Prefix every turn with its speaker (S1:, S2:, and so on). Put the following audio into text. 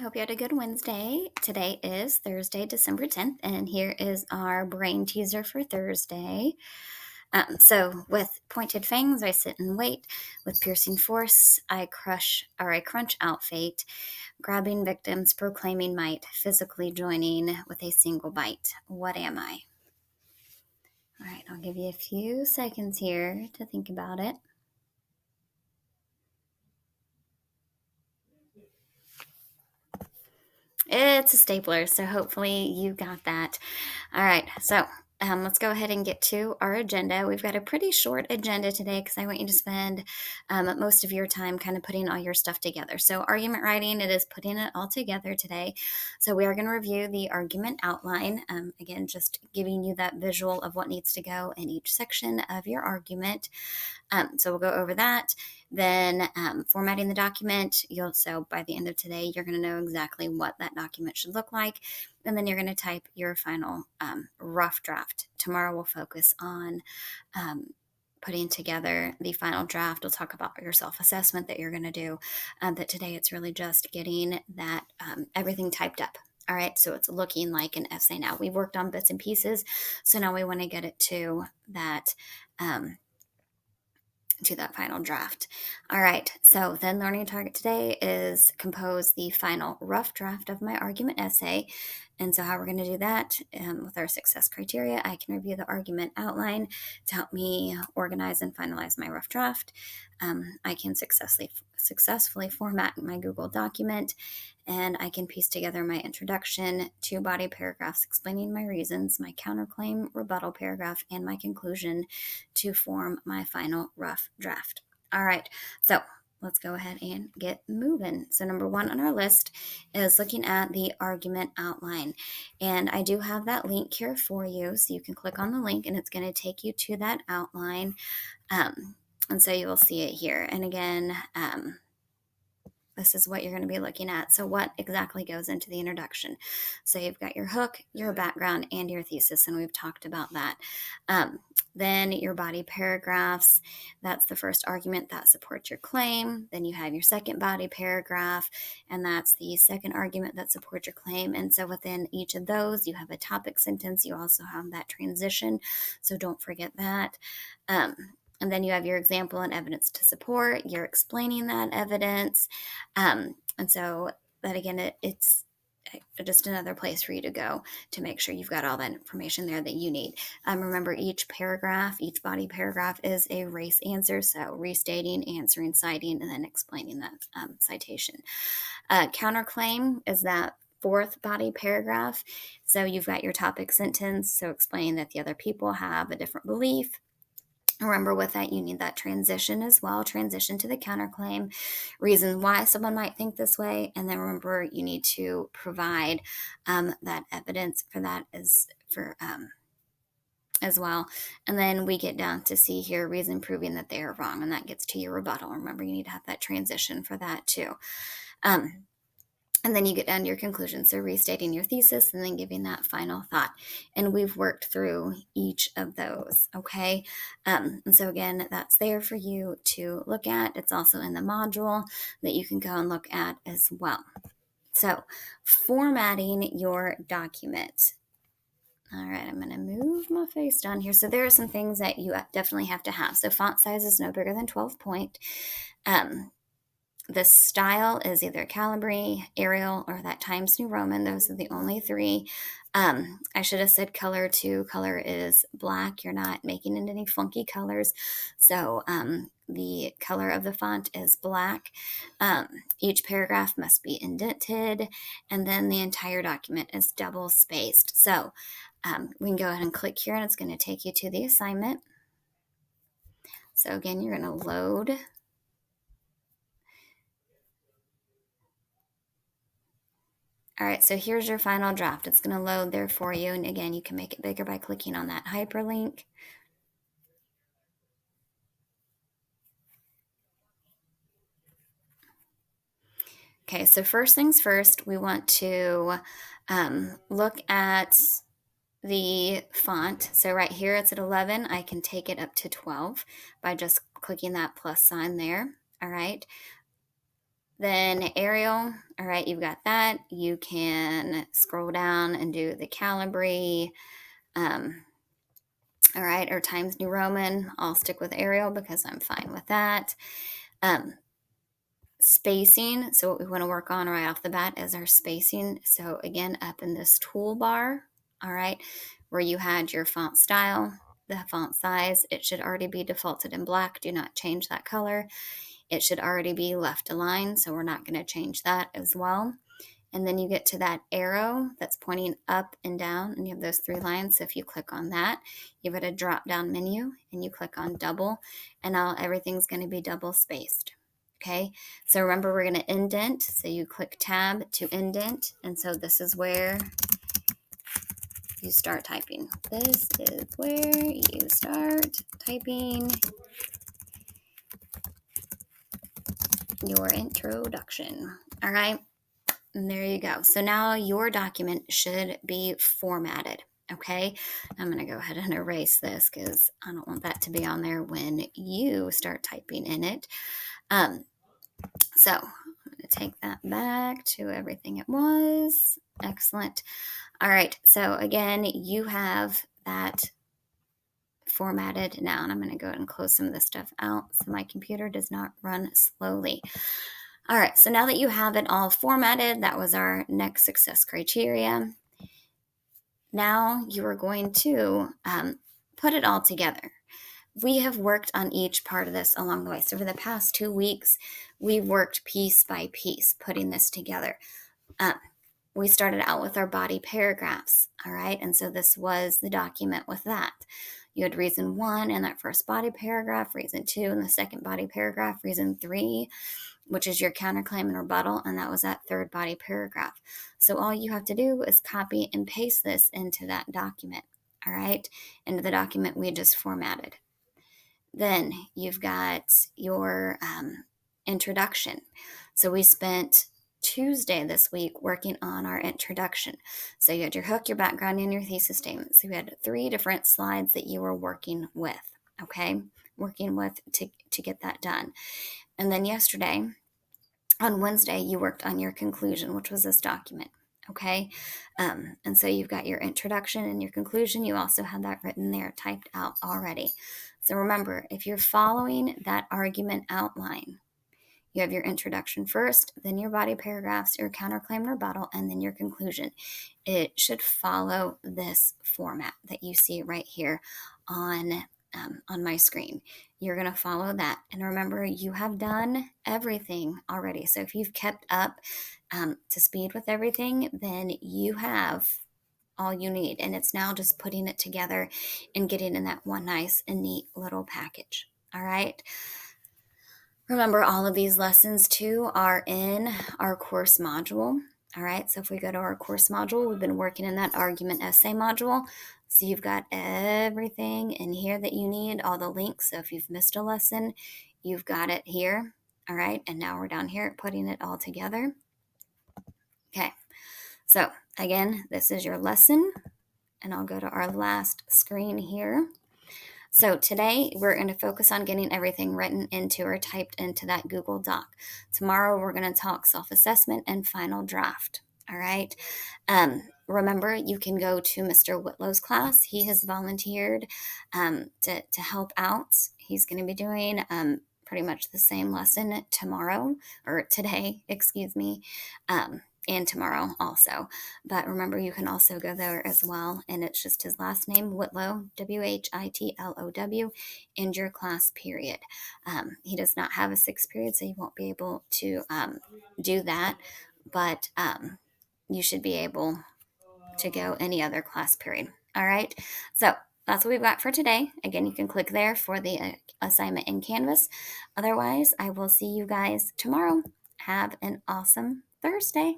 S1: hope you had a good Wednesday. Today is Thursday, December 10th, and here is our brain teaser for Thursday. With pointed fangs, I sit and wait. With piercing force, I crunch out fate. Grabbing victims, proclaiming might, physically joining with a single bite. What am I? All right, I'll give you a few seconds here to think about it. It's a stapler, so hopefully you got that. All right, so let's go ahead and get to our agenda. We've got a pretty short agenda today because I want you to spend most of your time kind of putting all your stuff together. So, argument writing, it is putting it all together today. So, we are going to review the argument outline. Again, just giving you that visual of what needs to go in each section of your argument. So we'll go over that. Then formatting the document. So by the end of today, you're going to know exactly what that document should look like. And then you're going to type your final rough draft. Tomorrow we'll focus on putting together the final draft. We'll talk about your self-assessment that you're going to do. But today it's really just getting that everything typed up. All right, so it's looking like an essay now. We've worked on bits and pieces, so now we want to get it to that final draft. All right, so then learning target today is compose the final rough draft of my argument essay. And so how we're going to do that with our success criteria, I can review the argument outline to help me organize and finalize my rough draft. I can successfully format my Google document, and I can piece together my introduction, 2 body paragraphs explaining my reasons, my counterclaim, rebuttal paragraph, and my conclusion to form my final rough draft. All right, so let's go ahead and get moving. So number 1 on our list is looking at the argument outline. And I do have that link here for you, so you can click on the link and it's going to take you to that outline. And so you will see it here. And again, this is what you're going to be looking at. So what exactly goes into the introduction? So you've got your hook, your background, and your thesis, and we've talked about that. Then your body paragraphs, that's the first argument that supports your claim. Then you have your second body paragraph, and that's the second argument that supports your claim. And so within each of those, you have a topic sentence. You also have that transition, so don't forget that. And then you have your example and evidence to support. You're explaining that evidence. And so that, again, it's just another place for you to go to make sure you've got all that information there that you need. Remember, each body paragraph is a race answer. So restating, answering, citing, and then explaining that citation. Counterclaim is that 4th body paragraph. So you've got your topic sentence. So explaining that the other people have a different belief. Remember, with that, you need that transition as well, transition to the counterclaim, reason why someone might think this way, and then remember, you need to provide that evidence for that as well. And then we get down to see here, reason proving that they are wrong, and that gets to your rebuttal. Remember, you need to have that transition for that too. And then you get down to your conclusion. So restating your thesis and then giving that final thought. And we've worked through each of those, okay? And so again, that's there for you to look at. It's also in the module that you can go and look at as well. So formatting your document. All right, I'm going to move my face down here. So there are some things that you definitely have to have. So font size is no bigger than 12 point. The style is either Calibri, Arial, or that Times New Roman. Those are the only 3. I should have said color too. Color is black. You're not making it any funky colors. So the color of the font is black. Each paragraph must be indented. And then the entire document is double spaced. So we can go ahead and click here and it's going to take you to the assignment. So again, you're going to load. All right, so here's your final draft. It's going to load there for you. And again, you can make it bigger by clicking on that hyperlink. Okay, so first things first, we want to look at the font. So right here, it's at 11. I can take it up to 12 by just clicking that plus sign there. All right. Then Arial, all right, you've got that. You can scroll down and do the Calibri, all right, or Times New Roman. I'll stick with Arial because I'm fine with that. Spacing, so what we want to work on right off the bat is our spacing. So again, up in this toolbar, all right, where you had your font style, the font size, it should already be defaulted in black. Do not change that color. It should already be left aligned, so we're not going to change that as well. And then you get to that arrow that's pointing up and down, and you have those 3 lines. So if you click on that, you've got a drop down menu, and you click on double, and now everything's going to be double spaced. Okay, so remember we're going to indent. So you click tab to indent, and so this is where you start typing. This is where you start typing your introduction. All right. And there you go. So now your document should be formatted. Okay. I'm going to go ahead and erase this because I don't want that to be on there when you start typing in it. So I'm going to take that back to everything it was. Excellent. All right. So again, you have that formatted now, and I'm going to go ahead and close some of this stuff out so my computer does not run slowly. All right, so now that you have it all formatted, that was our next success criteria. Now you are going to put it all together. We have worked on each part of this along the way. So for the past 2 weeks, we've worked piece by piece, putting this together. We started out with our body paragraphs, all right? And so this was the document with that. You had reason 1 in that first body paragraph, reason 2 in the second body paragraph, reason 3, which is your counterclaim and rebuttal, and that was that third body paragraph. So all you have to do is copy and paste this into that document, all right? Into the document we just formatted. Then you've got your introduction. So we spent Tuesday this week working on our introduction. So you had your hook, your background, and your thesis statement. So you had 3 different slides that you were working with, okay? Working with to get that done. And then yesterday, on Wednesday, you worked on your conclusion, which was this document, okay? And so you've got your introduction and your conclusion. You also had that written there, typed out already. So remember, if you're following that argument outline, you have your introduction first, then your body paragraphs, your counterclaim rebuttal, and then your conclusion. It should follow this format that you see right here on my screen. You're going to follow that. And remember, you have done everything already. So if you've kept up to speed with everything, then you have all you need. And it's now just putting it together and getting in that one nice and neat little package. All right. Remember, all of these lessons too are in our course module. All right, so if we go to our course module, we've been working in that argument essay module. So you've got everything in here that you need, all the links. So if you've missed a lesson, you've got it here. All right, and now we're down here putting it all together. Okay, so again, this is your lesson, and I'll go to our last screen here. So today we're going to focus on getting everything written into or typed into that Google Doc. Tomorrow we're going to talk self-assessment and final draft. All right. Remember, you can go to Mr. Whitlow's class. He has volunteered to help out. He's going to be doing pretty much the same lesson tomorrow, or today, excuse me. And tomorrow also. But remember, you can also go there as well. And it's just his last name, Whitlow, Whitlow, and your class period. He does not have a 6th period, so you won't be able to do that. But you should be able to go any other class period. All right. So that's what we've got for today. Again, you can click there for the assignment in Canvas. Otherwise, I will see you guys tomorrow. Have an awesome Thursday.